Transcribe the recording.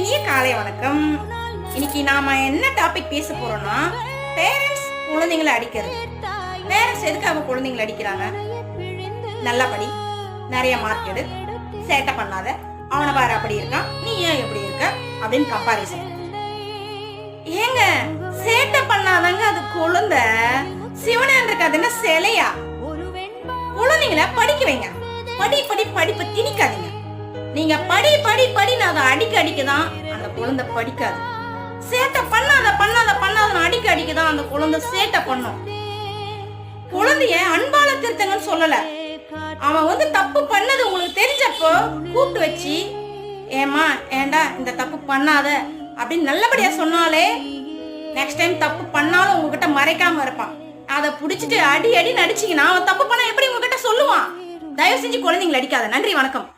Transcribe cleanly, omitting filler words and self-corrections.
இனிய காலை வணக்கம். இன்னைக்கு நாம என்ன டாபிக் பேச போறோம்னா, பேரண்ட்ஸ் குழந்தைங்களை அடிக்கிறது. பேரண்ட்ஸ் எதுக்காக குழந்தைங்களை அடிக்கிறாங்க? நல்லா படி, நிறைய மார்க் எடு, சேட்டை பண்ணாத, அவனை பாரு அப்படி இருக்கான், நீ ஏன் எப்படி இருக்க அப்படின்னு கம்பாரிசன். ஏங்க, சேட்டை பண்ணாதாங்க அது குழந்தை. சிவனன் இருக்காது என்ன சிலையா? குழந்தைங்களை படிக்க வைங்க. படிப்பை திணிக்காதீங்க. நீங்க படின்னு அதை அடிக்கதான் அந்த குழந்தை படிக்காது. சேட்டை பண்ணாத அடிக்கதான் அந்த குழந்தை சேட்டை பண்ணும். குழந்தைய அன்பால திருத்தங்கன்னு சொல்லல. அவன் தப்பு பண்ணது உங்களுக்கு தெரிஞ்சப்போ கூப்பிட்டு வச்சு, ஏமா ஏண்டா இந்த தப்பு பண்ணாத அப்படின்னு நல்லபடியா சொன்னாலே நெக்ஸ்ட் டைம் தப்பு பண்ணாலும் உங்ககிட்ட மறைக்காம இருப்பான். அதை புடிச்சிட்டு அடி நடிச்சீங்கன்னா அவன் தப்பு பண்ண எப்படி உங்ககிட்ட சொல்லுவான்? தயவு செஞ்சு குழந்தைங்களை அடிக்காத. நன்றி, வணக்கம்.